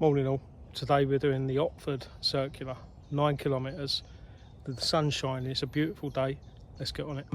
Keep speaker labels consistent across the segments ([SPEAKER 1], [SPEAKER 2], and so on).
[SPEAKER 1] Morning all. Today we're doing the Otford Circular, 9 kilometres. The sun's shining, it's a beautiful day. Let's get on it.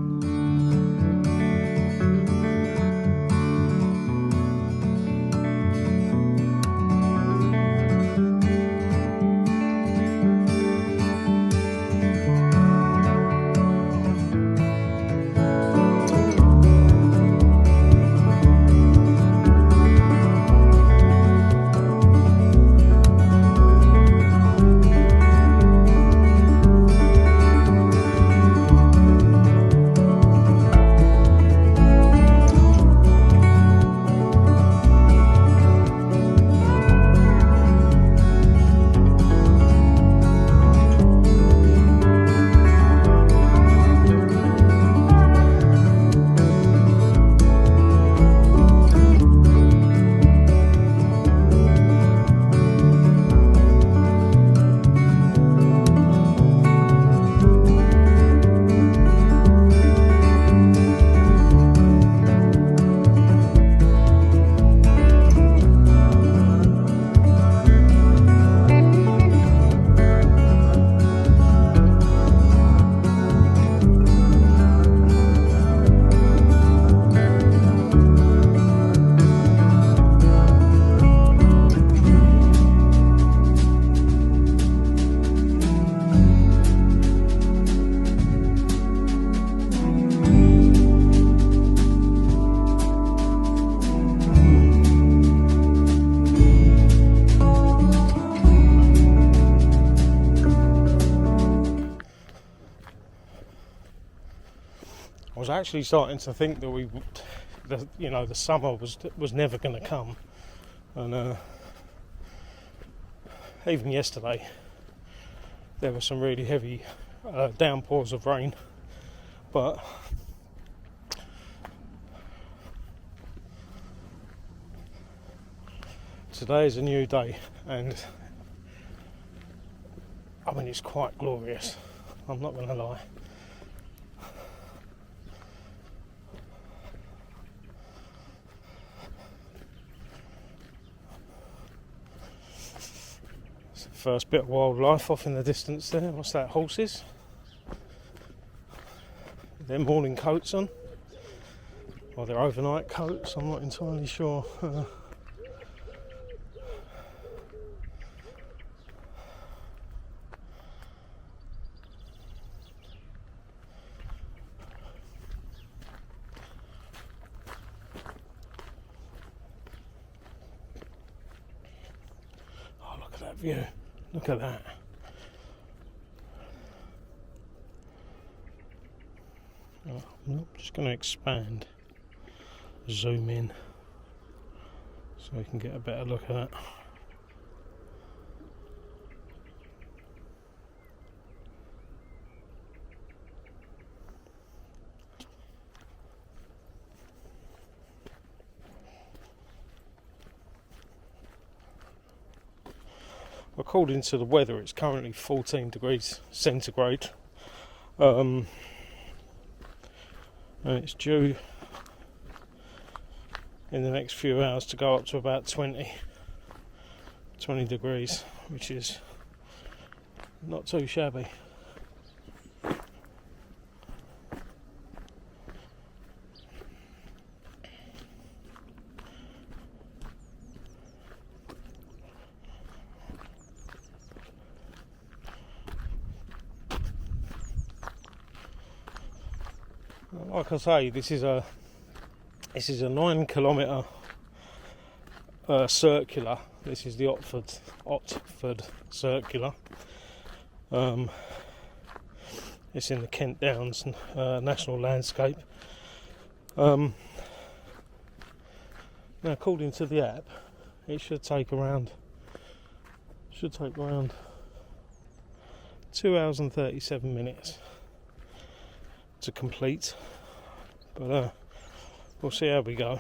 [SPEAKER 1] I was actually starting to think that the summer was never going to come, and even yesterday there were some really heavy downpours of rain, but today is a new day, and I mean it's quite glorious, I'm not going to lie. First bit of wildlife off in the distance there. What's that? Horses? Their morning coats on, or their overnight coats, I'm not entirely sure. Oh, look at that view. Look at that. Oh, I'm just going to expand, zoom in, so we can get a better look at that. According to the weather, it's currently 14 degrees centigrade, and it's due in the next few hours to go up to about 20 degrees, which is not too shabby. Like I say, this is a 9 kilometre circular. This is the Otford Circular. It's in the Kent Downs National Landscape. Now, according to the app, it should take around 2 hours and 37 minutes to complete, but we'll see how we go.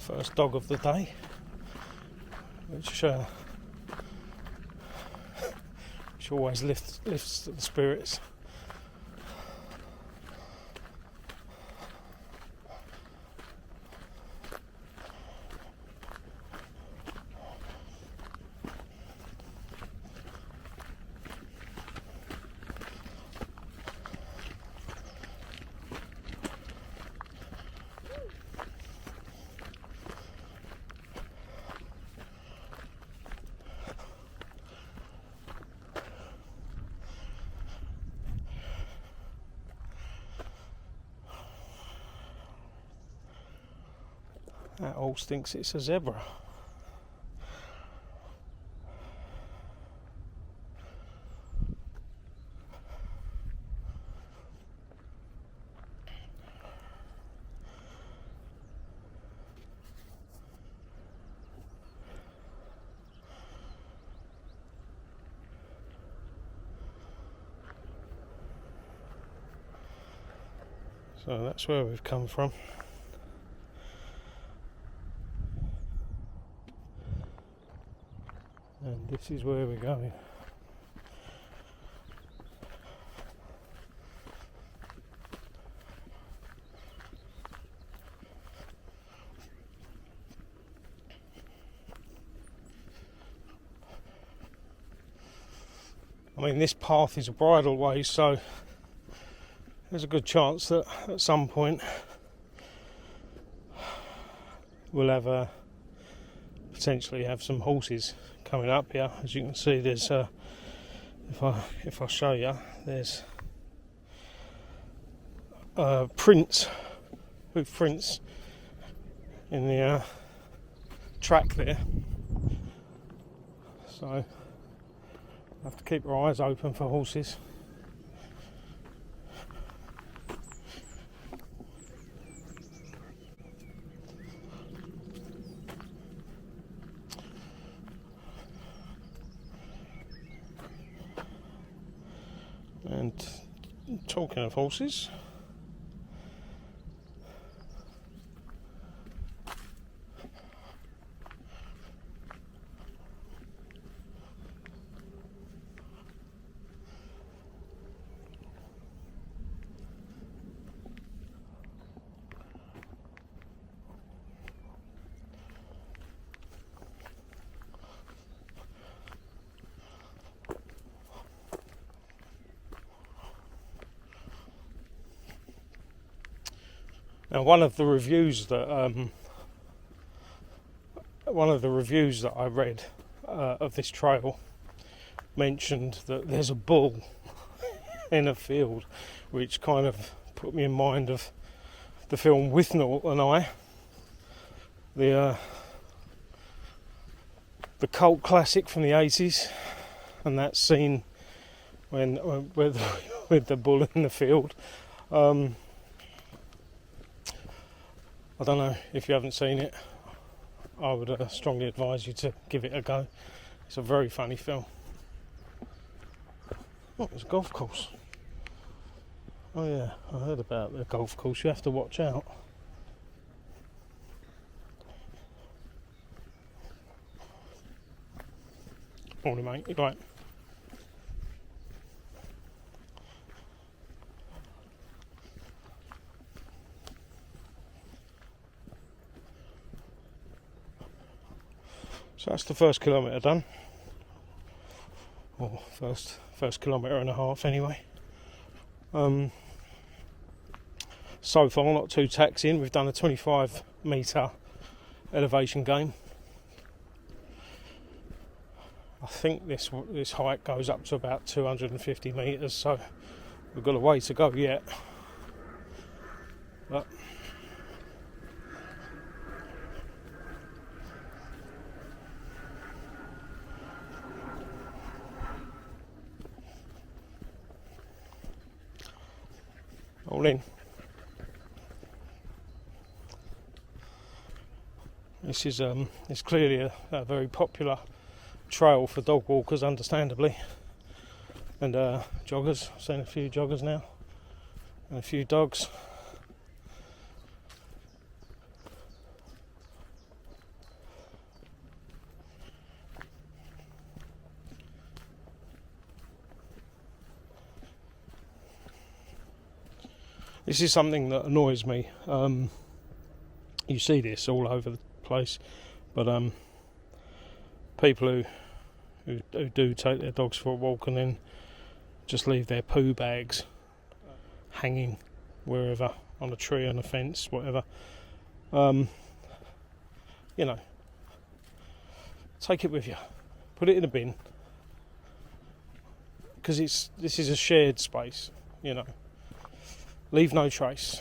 [SPEAKER 1] first dog of the day, which always lifts the spirits. That horse thinks it's a zebra. So that's where we've come from. And this is where we're going. I mean, this path is a bridle way, so there's a good chance that at some point we'll have potentially have some horses coming up here. As you can see, there's if I show you, there's prints, hoof prints in the track there. So I have to keep our eyes open for horses. And talking of horses, now one of the reviews that I read of this trail mentioned that there's a bull in a field, which kind of put me in mind of the film Withnell and I, the cult classic from the 80s, and that scene when with the bull in the field. I don't know if you haven't seen it. I would strongly advise you to give it a go. It's a very funny film. Oh, it's a golf course. Oh yeah, I heard about the golf course. You have to watch out. Morning, mate. You right? So that's the first kilometre done, or first kilometre and a half anyway. So far not too taxing. We've done a 25 metre elevation gain. I think this hike goes up to about 250 metres, so we've got a way to go yet. But all in. This is it's clearly a very popular trail for dog walkers, understandably, and joggers. I've seen a few joggers now, and a few dogs. This is something that annoys me. You see this all over the place, but people who do take their dogs for a walk and then just leave their poo bags hanging wherever, on a tree, on a fence, whatever. You know, take it with you, put it in a bin, because this is a shared space. You know, leave no trace.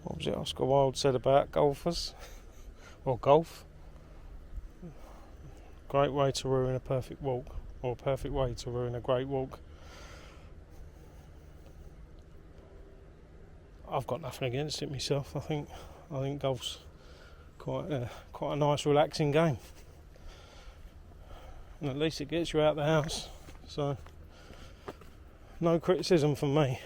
[SPEAKER 1] What was it Oscar Wilde said about golfers? Or golf? Great way to ruin a perfect walk, or a perfect way to ruin a great walk. I've got nothing against it myself. I think golf's quite a nice, relaxing game, and at least it gets you out the house. So, no criticism from me.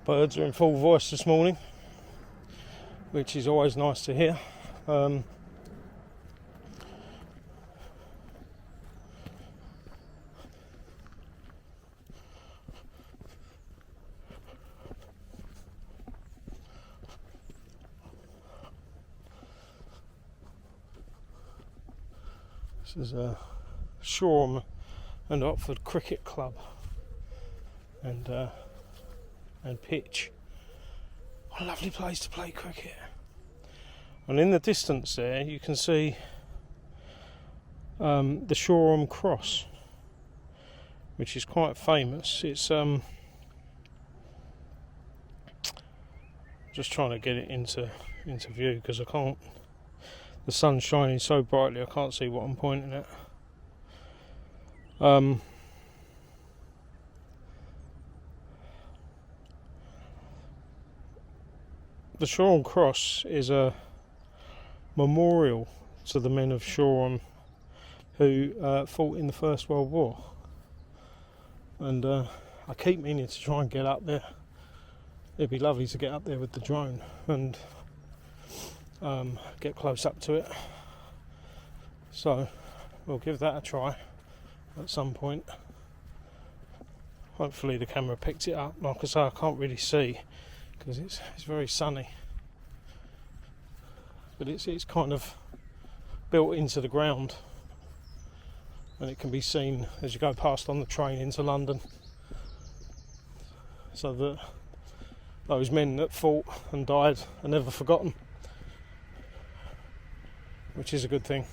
[SPEAKER 1] Birds are in full voice this morning, which is always nice to hear. This is a Shoreham and Otford Cricket Club and pitch. What a lovely place to play cricket. And in the distance there you can see the Shoreham Cross, which is quite famous. It's just trying to get it into view because I can't. The sun's shining so brightly I can't see what I'm pointing at. The Shoreham Cross is a memorial to the men of Shoreham who fought in the First World War, and I keep meaning to try and get up there. It'd be lovely to get up there with the drone and get close up to it, so we'll give that a try at some point. Hopefully the camera picked it up. Like I say, I can't really see because it's very sunny, but it's kind of built into the ground and it can be seen as you go past on the train into London, so that those men that fought and died are never forgotten, which is a good thing.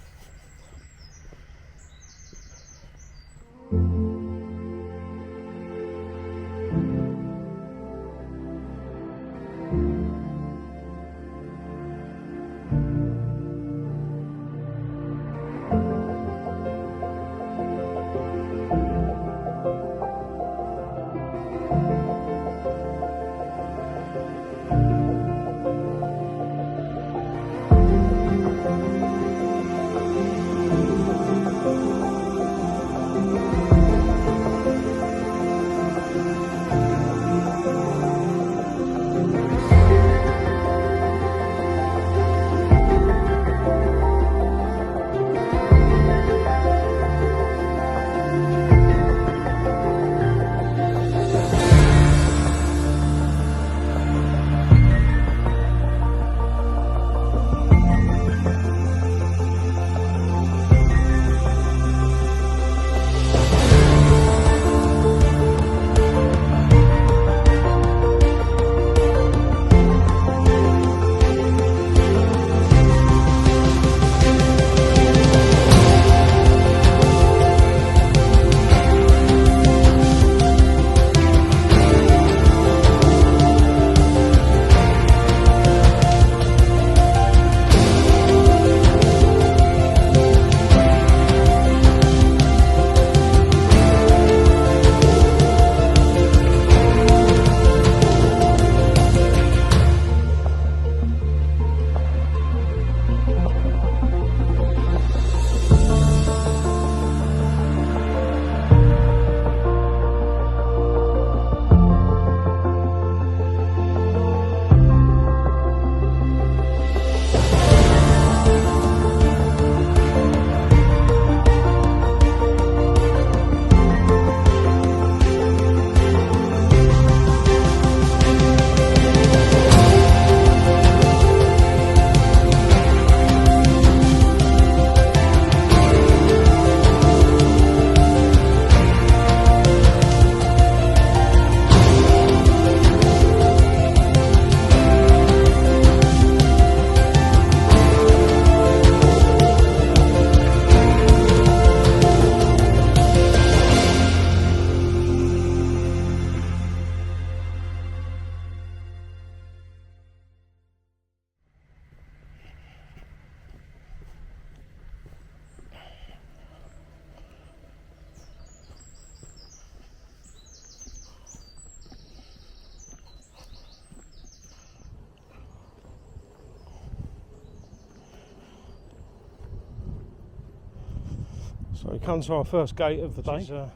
[SPEAKER 1] So we come to our first gate of the day, which is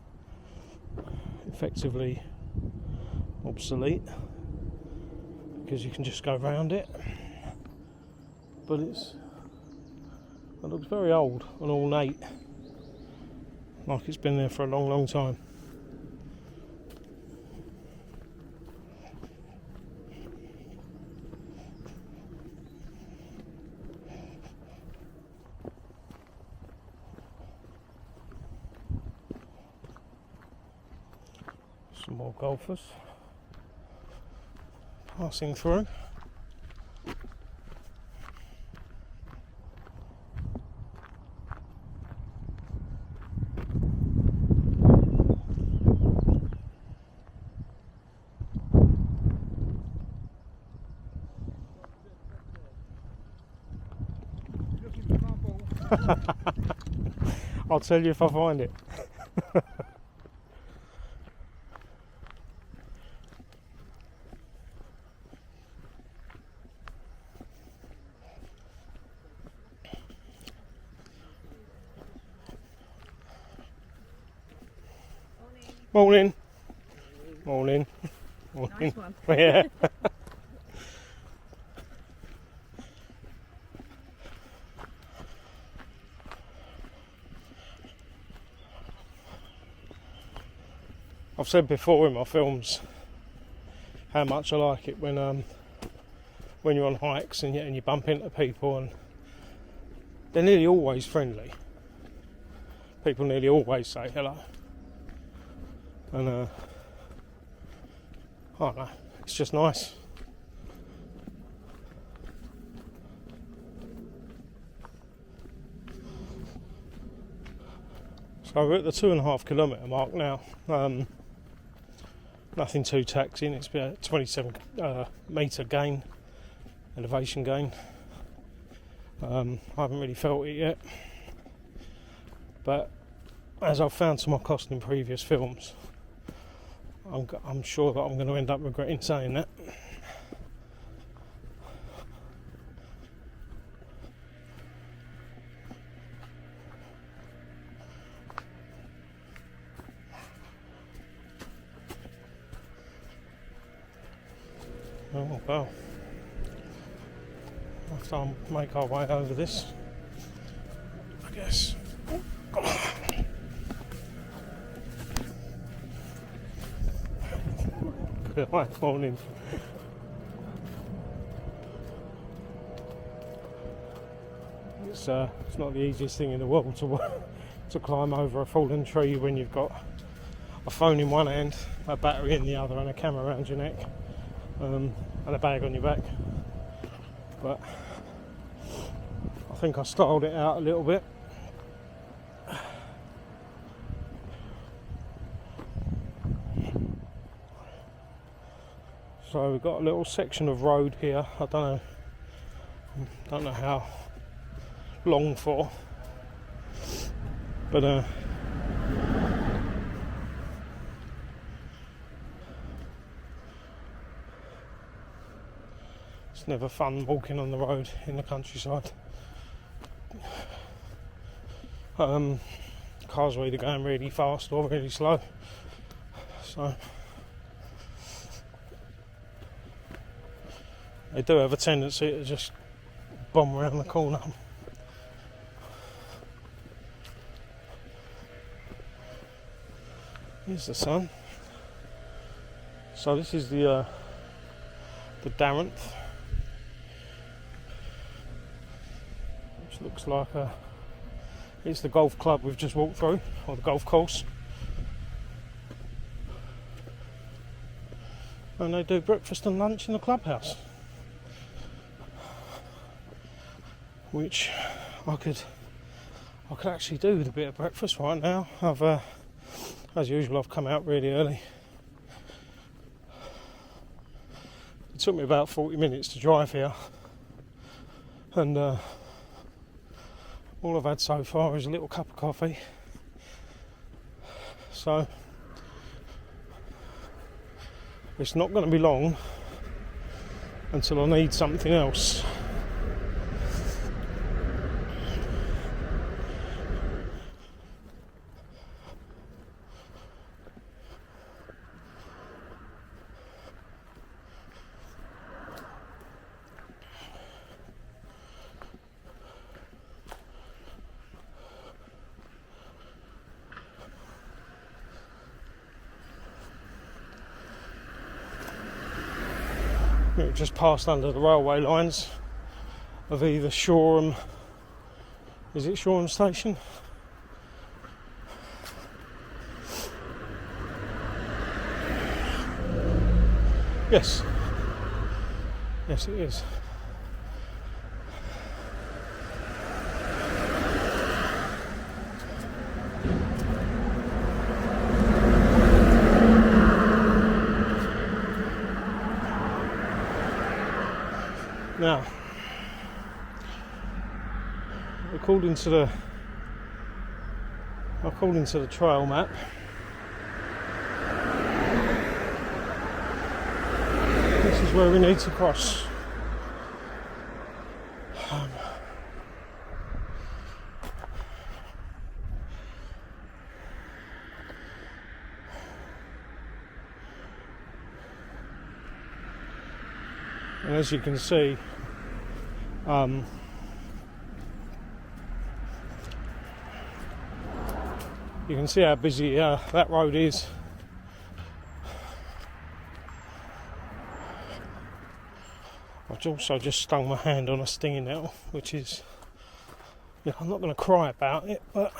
[SPEAKER 1] effectively obsolete because you can just go round it, but it looks very old and ornate, like it's been there for a long time. Some more golfers passing through. I'll tell you if I find it. Morning. Morning. Morning.
[SPEAKER 2] Nice one.
[SPEAKER 1] Yeah. I've said before in my films how much I like it when you're on hikes and you bump into people, and they're nearly always friendly. People nearly always say hello. And I don't know, it's just nice. So we're at the 2.5 kilometre mark now. Nothing too taxing. It's about 27 metre gain, elevation gain. I haven't really felt it yet, but as I've found to my cost in previous films, I'm sure that I'm going to end up regretting saying that. Oh well, we'll have to make our way over this, I guess. Good morning. It's not the easiest thing in the world to climb over a fallen tree when you've got a phone in one hand, a battery in the other, and a camera around your neck, and a bag on your back. But I think I styled it out a little bit. So we've got a little section of road here. I don't know how long for, but it's never fun walking on the road in the countryside. Cars are either going really fast or really slow, so they do have a tendency to just bomb around the corner. Here's the sun. So this is the Darenth, which looks like it's the golf club we've just walked through, or the golf course. And they do breakfast and lunch in the clubhouse, which I could actually do with a bit of breakfast right now. As usual, I've come out really early. It took me about 40 minutes to drive here, and all I've had so far is a little cup of coffee. So it's not going to be long until I need something else. It just passed under the railway lines of either Shoreham, is it Shoreham Station? Yes. Yes, it is. Now, according to the trail map, this is where we need to cross. And as you can see, you can see how busy that road is. I've also just stung my hand on a stinging nettle, which is, I'm not going to cry about it, but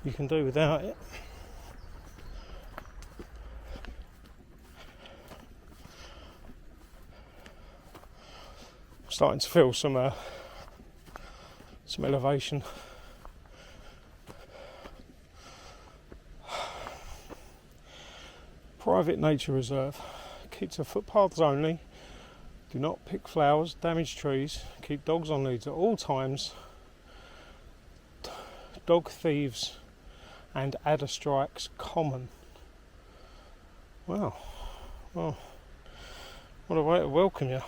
[SPEAKER 1] you can do without it. Starting to feel some elevation. Private nature reserve. Keep to footpaths only. Do not pick flowers, damage trees. Keep dogs on leads at all times. Dog thieves and adder strikes common. Wow. Well, what a way to welcome you.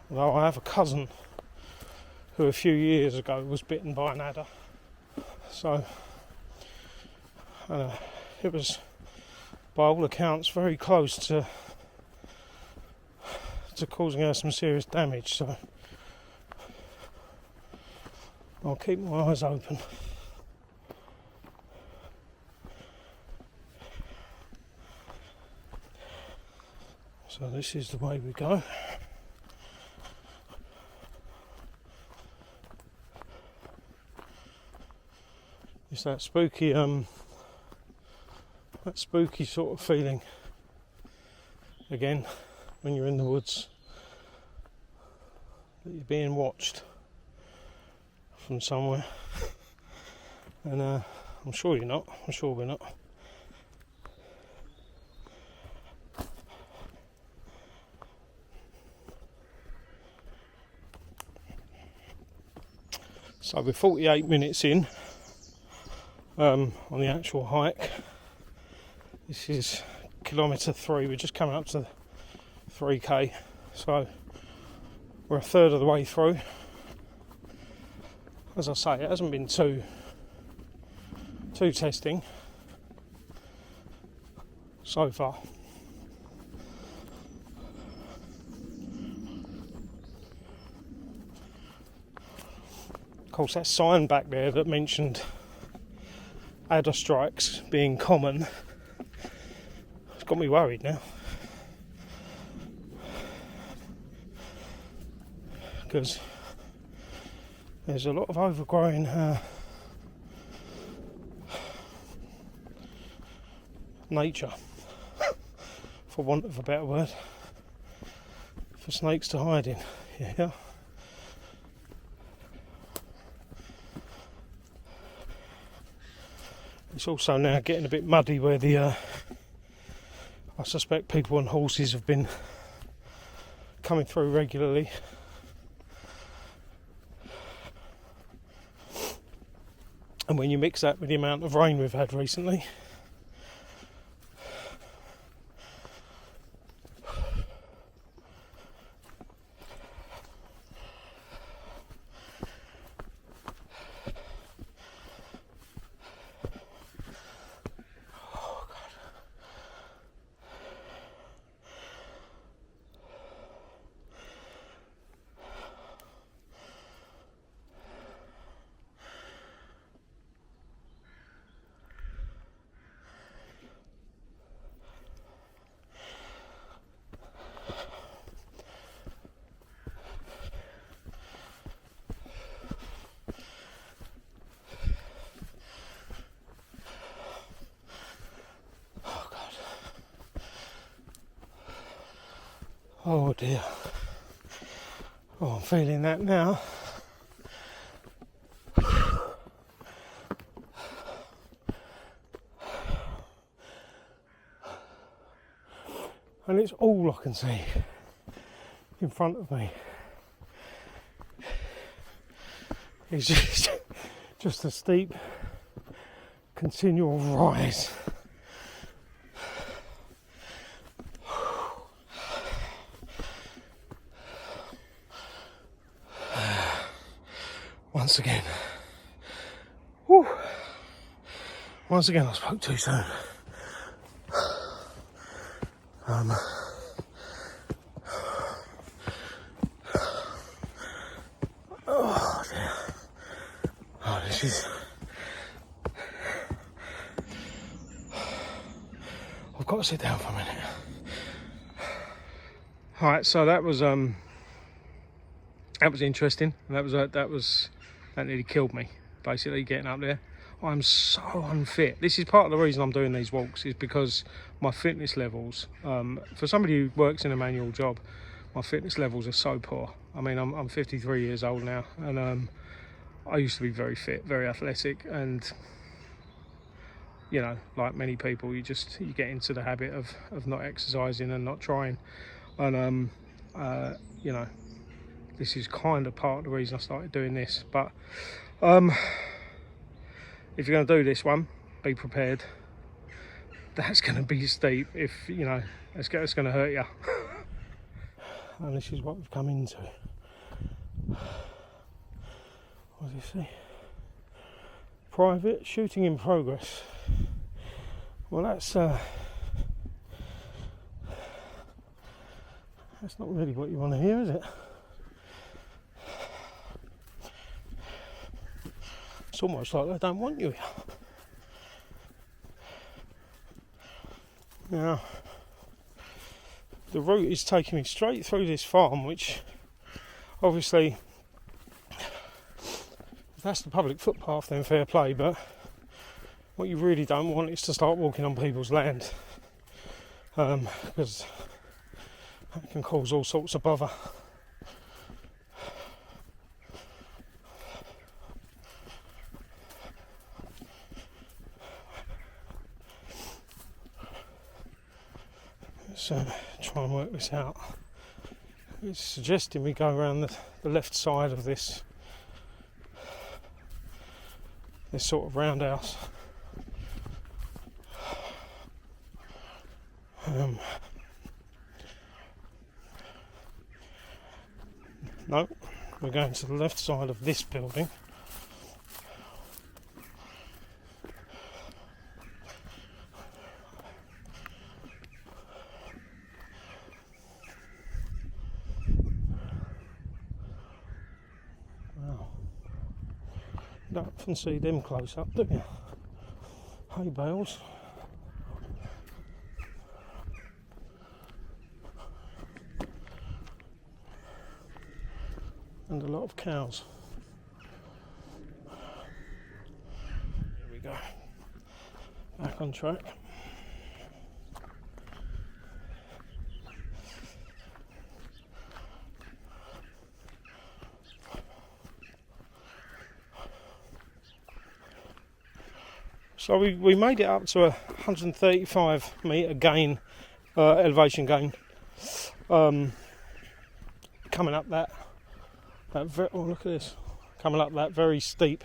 [SPEAKER 1] Although I have a cousin who a few years ago was bitten by an adder, so it was, by all accounts, very close to causing her some serious damage. So I'll keep my eyes open. So this is the way we go. It's that spooky sort of feeling again when you're in the woods, that you're being watched from somewhere, and I'm sure you're not. I'm sure we're not. So we're 48 minutes in. On the actual hike. This is kilometre 3. We're just coming up to 3k, so we're a third of the way through. As I say, it hasn't been too testing so far. Of course, that sign back there that mentioned adder strikes being common, it's got me worried now, because there's a lot of overgrown nature, for want of a better word, for snakes to hide in. Yeah. It's also now getting a bit muddy where I suspect people on horses have been coming through regularly. And when you mix that with the amount of rain we've had recently, Oh dear. Oh, I'm feeling that now. And it's all I can see in front of me. It's just a steep, continual rise. Once again. Whew. Once again I spoke too soon. Oh dear. Oh, this is... I've got to sit down for a minute. Alright, so that was interesting. That nearly killed me, basically, getting up there. I'm so unfit. This is part of the reason I'm doing these walks, is because my fitness levels, for somebody who works in a manual job, my fitness levels are so poor. I mean, I'm 53 years old now, and I used to be very fit, very athletic, and you know, like many people, you get into the habit of not exercising and not trying, and you know, this is kind of part of the reason I started doing this. But if you're going to do this one, be prepared. That's going to be steep. If you know, it's going to hurt you. And this is what we've come into. What does it say? Private shooting in progress. Well, that's not really what you want to hear, is it? It's almost like they don't want you here. Now, the route is taking me straight through this farm, which obviously, if that's the public footpath, then fair play, but what you really don't want is to start walking on people's land, because that can cause all sorts of bother. So try and work this out. It's suggesting we go around the left side of this sort of roundhouse. No, we're going to the left side of this building. Don't often see them close up, do you? Hay bales. And a lot of cows. There we go. Back on track. So we made it up to a 135 metre gain, elevation gain. Coming up that oh, look at this. Coming up that very steep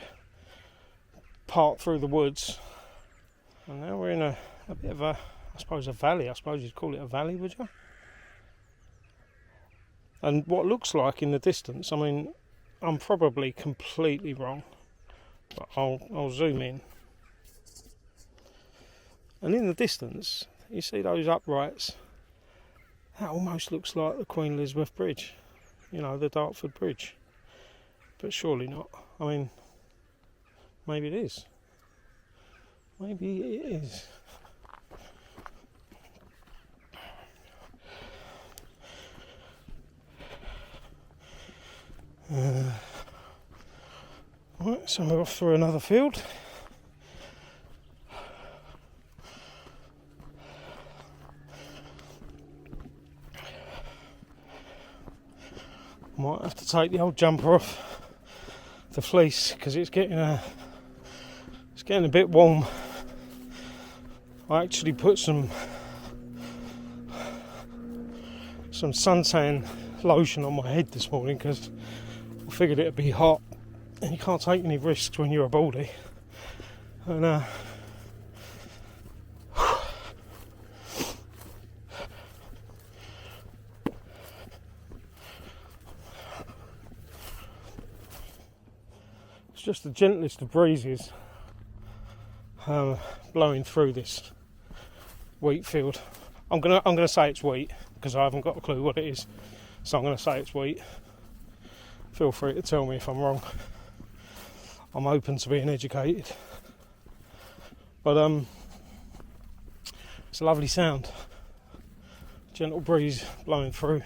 [SPEAKER 1] part through the woods. And now we're in a bit of a, I suppose, a valley. I suppose you'd call it a valley, would you? And what looks like in the distance, I mean, I'm probably completely wrong, but I'll zoom in. And in the distance, you see those uprights. That almost looks like the Queen Elizabeth Bridge, you know, the Dartford Bridge. But surely not. I mean, maybe it is. Maybe it is. Right, so we're off through another field. Might have to take the old jumper off the fleece because it's getting a bit warm. I actually put some suntan lotion on my head this morning because I figured it'd be hot, and you can't take any risks when you're a baldy. And it's just the gentlest of breezes blowing through this wheat field. I'm gonna say it's wheat because I haven't got a clue what it is, so I'm gonna say it's wheat. Feel free to tell me if I'm wrong. I'm open to being educated, but it's a lovely sound. Gentle breeze blowing through.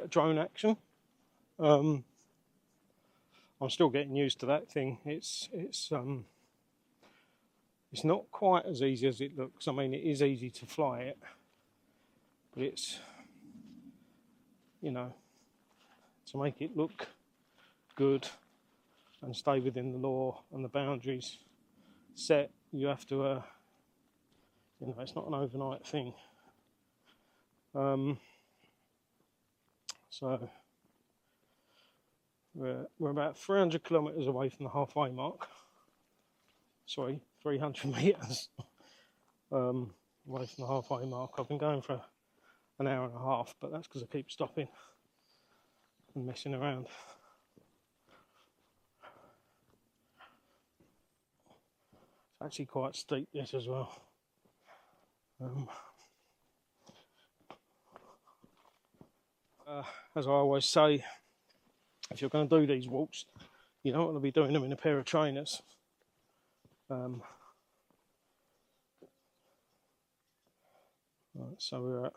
[SPEAKER 1] Drone action. I'm still getting used to that thing. It's not quite as easy as it looks. I mean, it is easy to fly it, but it's, you know, to make it look good and stay within the law and the boundaries set, you have to, you know, it's not an overnight thing. So we're about 300 kilometres away from the halfway mark. Sorry, 300 metres away from the halfway mark. I've been going for an hour and a half, but that's because I keep stopping and messing around. actually quite steep, this as well. As I always say, if you're going to do these walks, you don't want to be doing them in a pair of trainers. Right, so we're at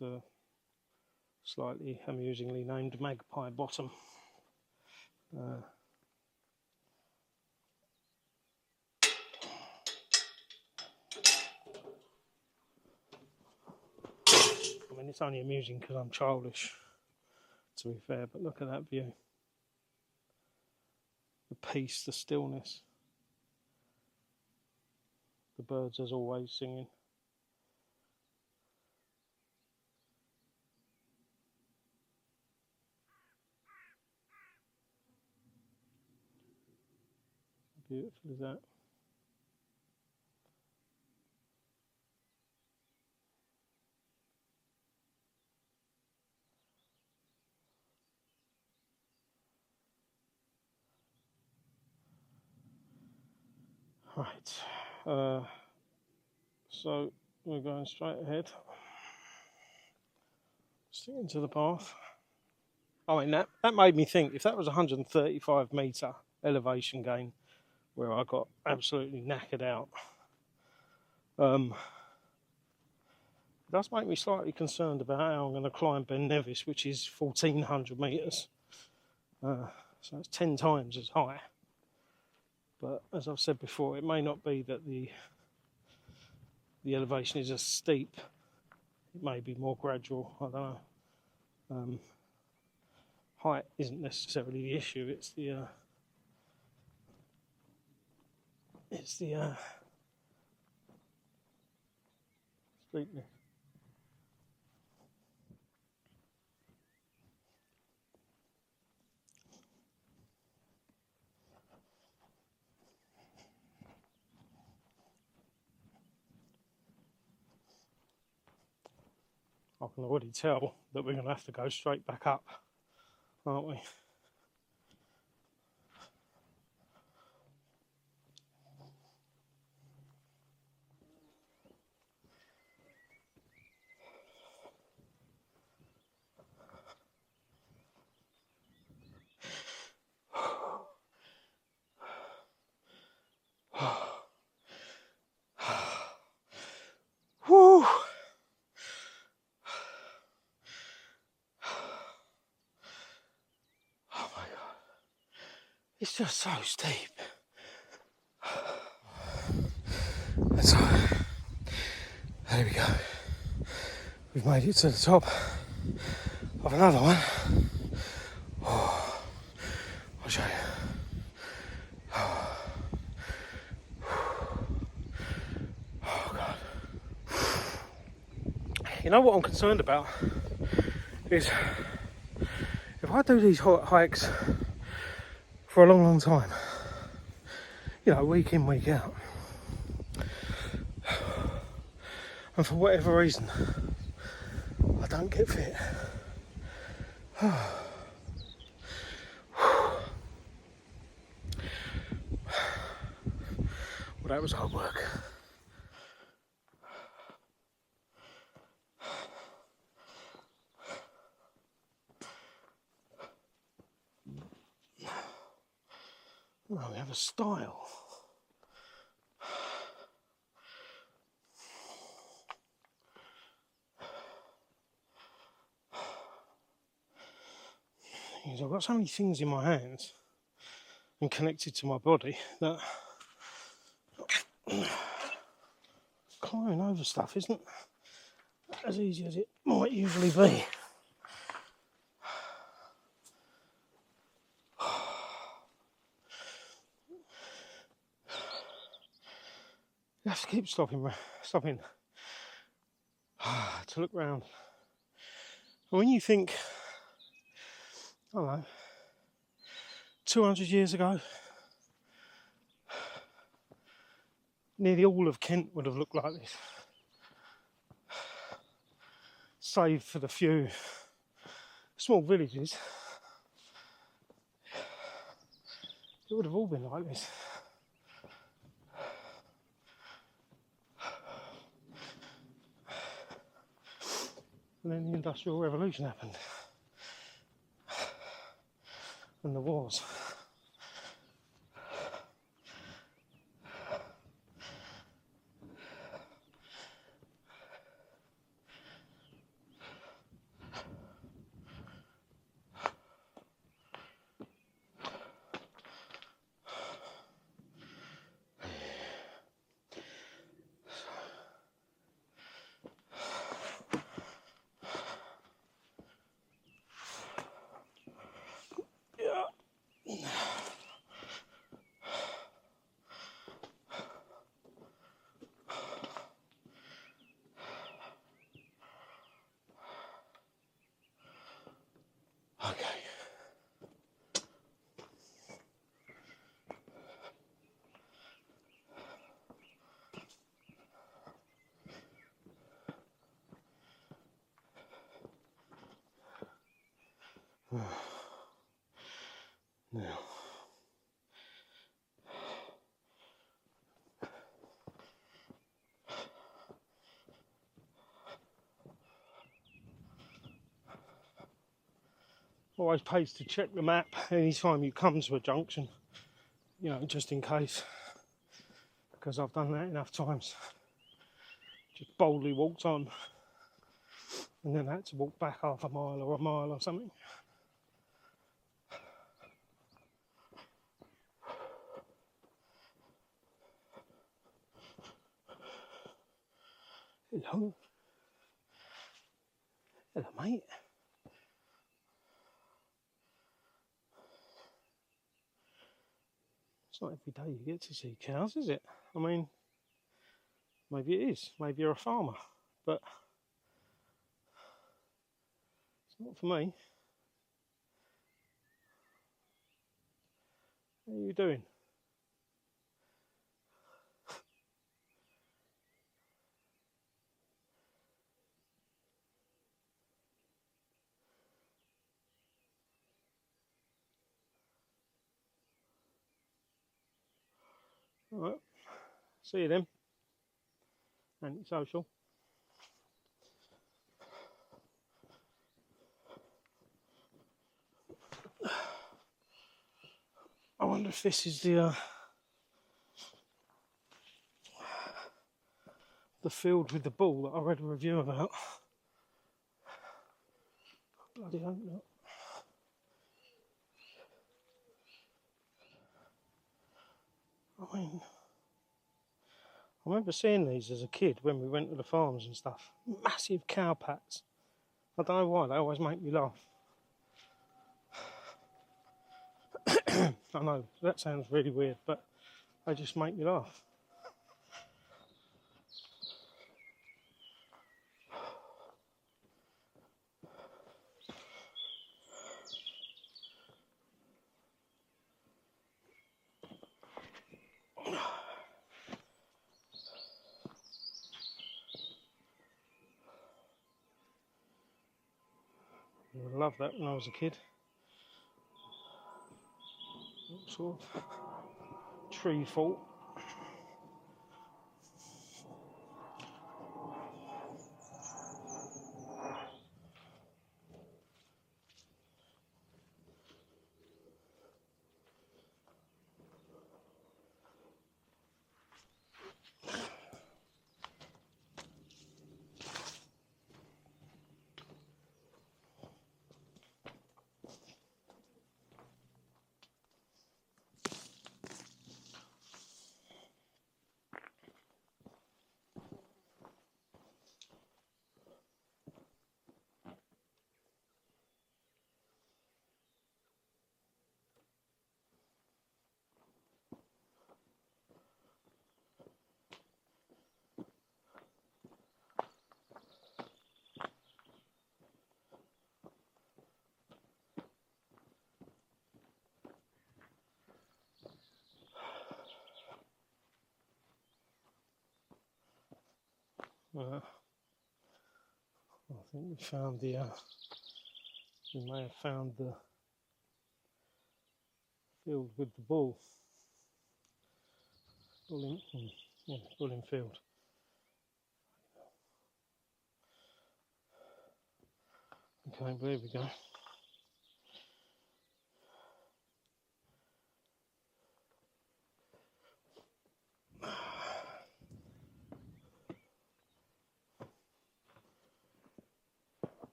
[SPEAKER 1] the slightly amusingly named Magpie Bottom. I mean, it's only amusing because I'm childish, to be fair, but look at that view. The peace, the stillness. The birds as always singing. How beautiful is that? Right, so we're going straight ahead, sticking to the path. I mean, that made me think, if that was 135 metre elevation gain where I got absolutely knackered out, it does make me slightly concerned about how I'm going to climb Ben Nevis, which is 1,400 metres, so it's 10 times as high. But as I've said before, it may not be that the elevation is as steep. It may be more gradual. I don't know. Height isn't necessarily the issue. It's the steepness. I can already tell that we're going to have to go straight back up, aren't we? Whew. Oh my God. It's just so steep. So, there we go. We've made it to the top of another one. Oh, I'll show you. Oh God. You know what I'm concerned about is if I do these hikes for a long, long time, you know, week in, week out, and for whatever reason I don't get fit, well, that was hard work. Oh, we have a stile. I've got so many things in my hands and connected to my body that climbing over stuff isn't as easy as it might usually be. You have to keep stopping to look round. And when you think, I don't know, 200 years ago, nearly all of Kent would have looked like this, save for the few small villages. It would have all been like this. And then the Industrial Revolution happened. And the wars. Okay. Now. Always pays to check the map anytime you come to a junction, you know, just in case, because I've done that enough times. Just boldly walked on and then had to walk back half a mile or something. Hello. Hello, mate. It's not every day you get to see cows, is it? I mean, maybe it is. Maybe you're a farmer, but it's not for me. How are you doing? All right. See you then. Antisocial. I wonder if this is the field with the bull that I read a review about. Bloody hope not. I mean, I remember seeing these as a kid when we went to the farms and stuff. Massive cow pats. I don't know why, they always make me laugh. I know, that sounds really weird, but they just make me laugh. I loved that when I was a kid. Sort of tree fort. I think we found the, we may have found the field with the bull. Bulling field. Okay, there we go.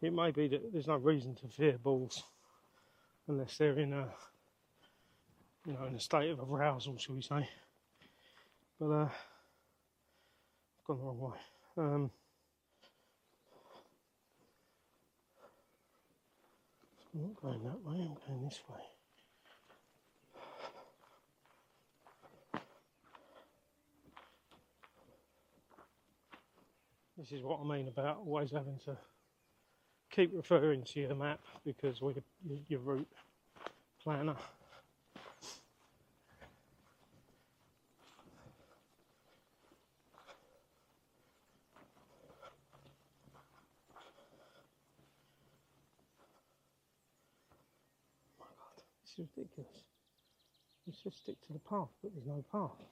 [SPEAKER 1] It may be that there's no reason to fear bulls unless they're in a, in a state of arousal, shall we say? But I've gone the wrong way. I'm not going that way. I'm going this way. This is what I mean about always having to keep referring to your map because or your route planner. Oh my God, this is ridiculous. Let's just stick to the path, but there's no path.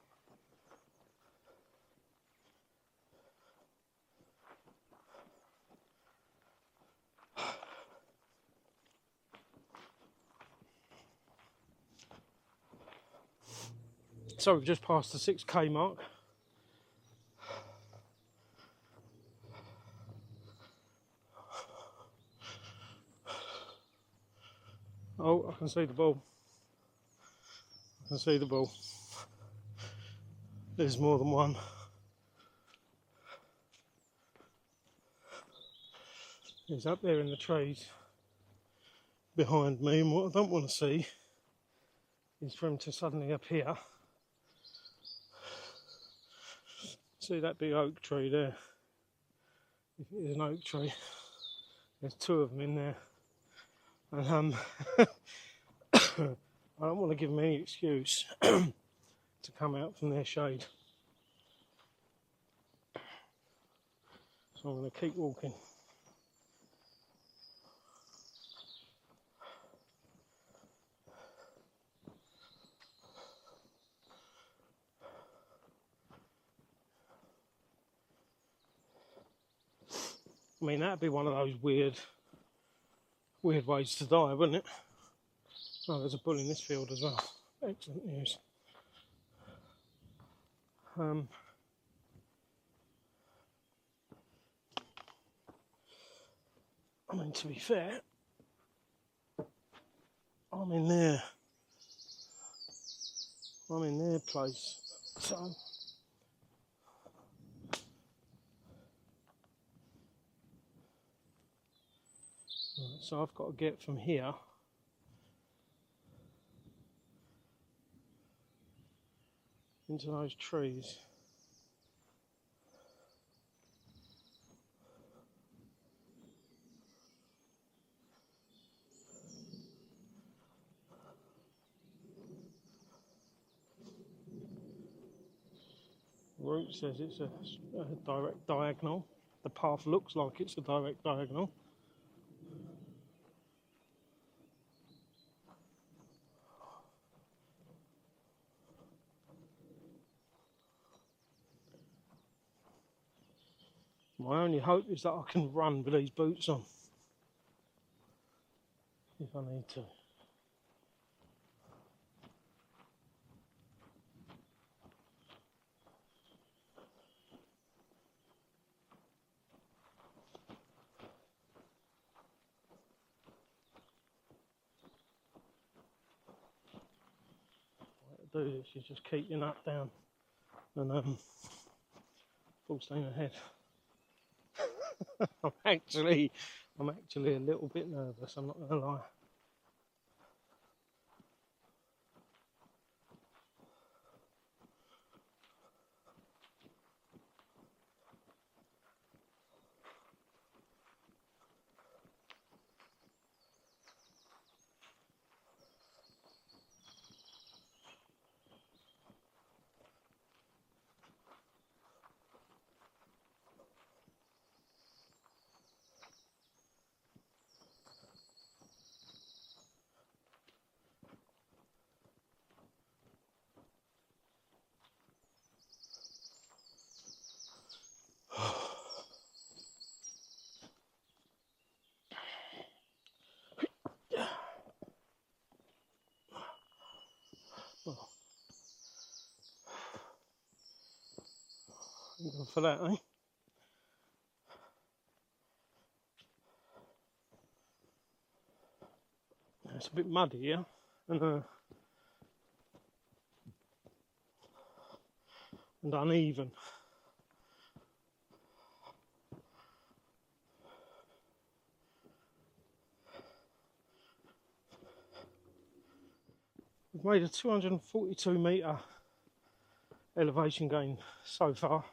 [SPEAKER 1] So we've just passed the 6k mark. Oh, I can see the bull. I can see the bull. There's more than one. He's up there in the trees behind me, and what I don't want to see is for him to suddenly appear. See that big oak tree there? If it is an oak tree, there's two of them in there, and I don't want to give them any excuse to come out from their shade, so I'm going to keep walking. I mean, that'd be one of those weird ways to die, wouldn't it? Oh, there's a bull in this field as well. Excellent news. I mean, to be fair, I'm in their place, so so I've got to get from here into those trees. Route says it's a direct diagonal. The path looks like it's a direct diagonal. My only hope is that I can run with these boots on, if I need to. What to do is you just keep your nut down and full steam ahead. I'm actually a little bit nervous, I'm not going to lie. Thank God for that, eh? It's a bit muddy here, and uneven. We've made a 242 metre elevation gain so far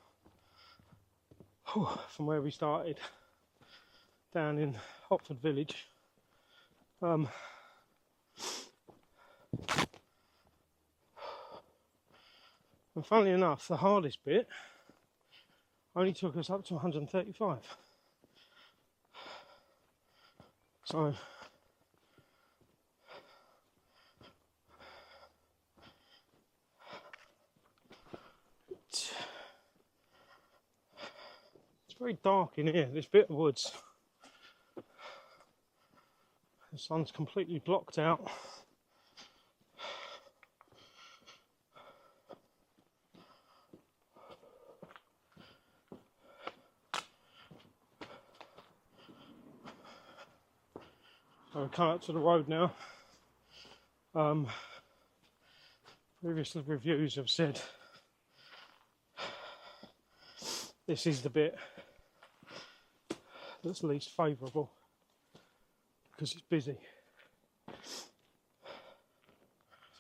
[SPEAKER 1] from where we started down in Otford village. And funnily enough, the hardest bit only took us up to 135. So it's very dark in here, this bit of woods. The sun's completely blocked out. So we come up to the road now. Previous reviews have said this is the bit that's least favourable because it's busy. It's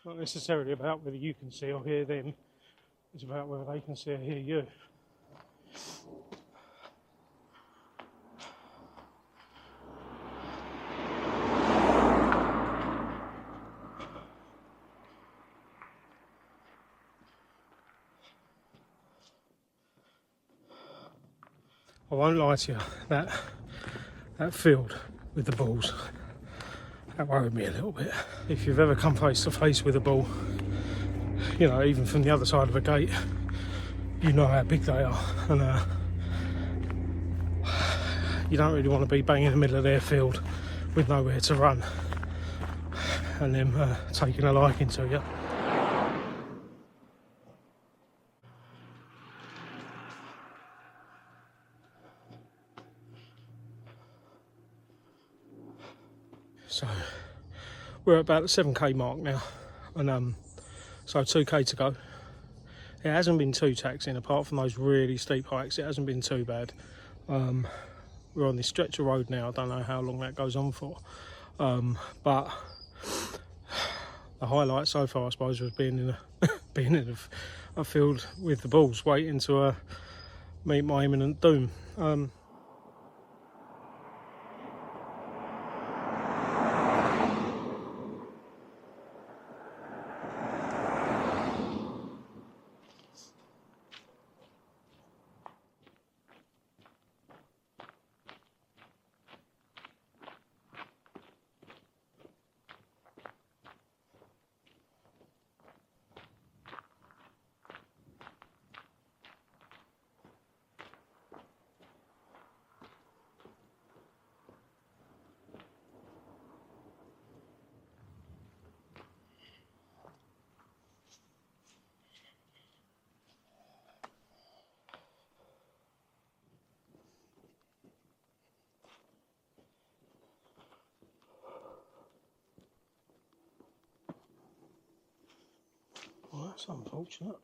[SPEAKER 1] not necessarily about whether you can see or hear them, it's about whether they can see or hear you. I won't lie to you, that field with the bulls, that worried me a little bit. If you've ever come face to face with a bull, you know, even from the other side of a gate, you know how big they are, and you don't really want to be bang in the middle of their field with nowhere to run and them taking a liking to you. So we're at about the 7k mark now, and so 2k to go. It hasn't been too taxing, apart from those really steep hikes. It hasn't been too bad. We're on this stretch of road now. I don't know how long that goes on for, but the highlight so far, I suppose, was being in a field with the bulls, waiting to meet my imminent doom. Well, that's unfortunate.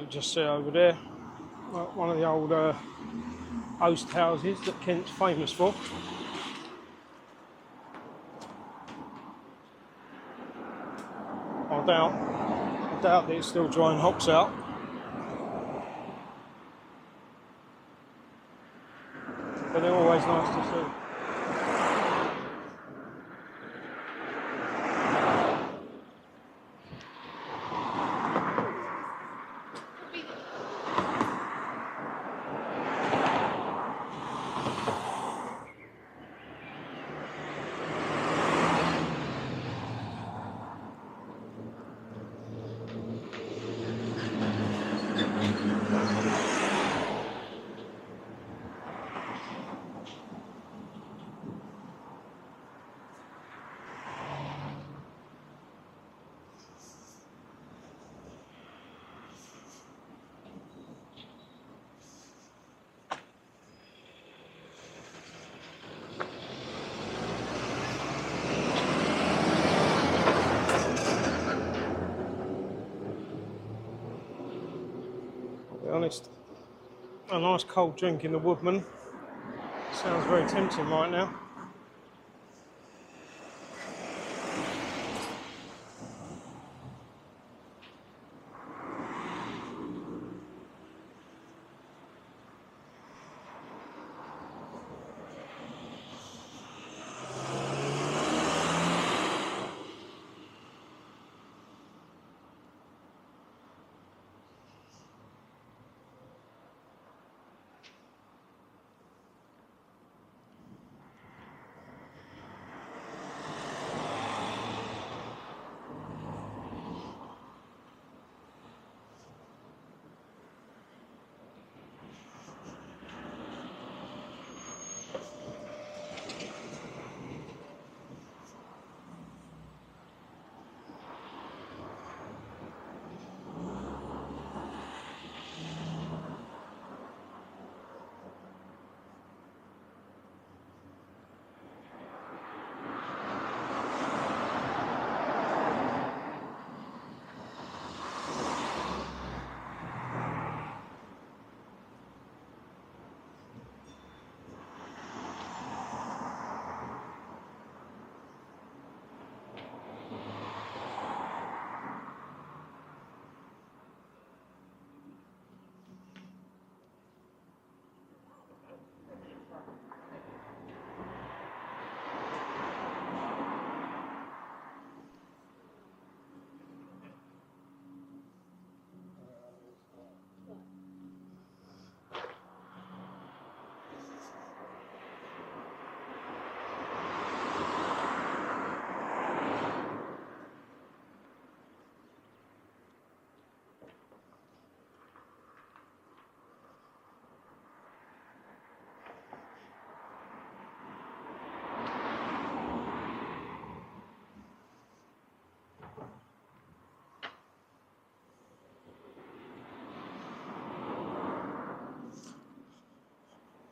[SPEAKER 1] we just see over there, one of the old host houses that Kent's famous for. I doubt that it's still drying hops out. But they're always nice to see. Honest, a nice cold drink in the Woodman sounds very tempting right now.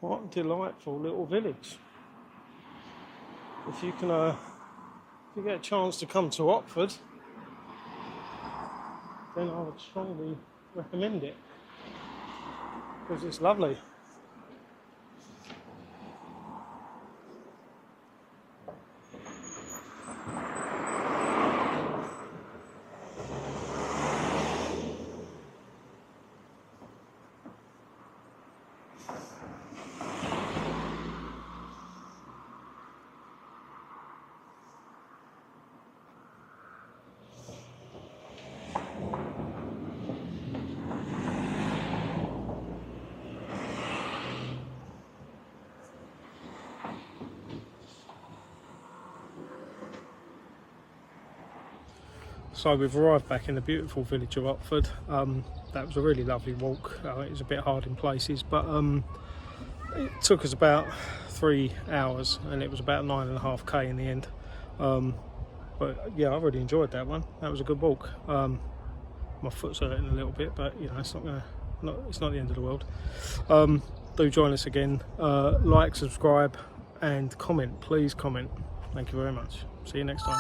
[SPEAKER 1] What a delightful little village. If you can, if you get a chance to come to Otford, then I would strongly recommend it, because it's lovely. So we've arrived back in the beautiful village of Otford. That was a really lovely walk. It was a bit hard in places, but it took us about 3 hours and it was about 9.5k in the end. But yeah, I really enjoyed that one. That was a good walk. My foot's hurting a little bit, but you know, it's not the end of the world. Do join us again. Like, subscribe and comment. Please comment. Thank you very much. See you next time.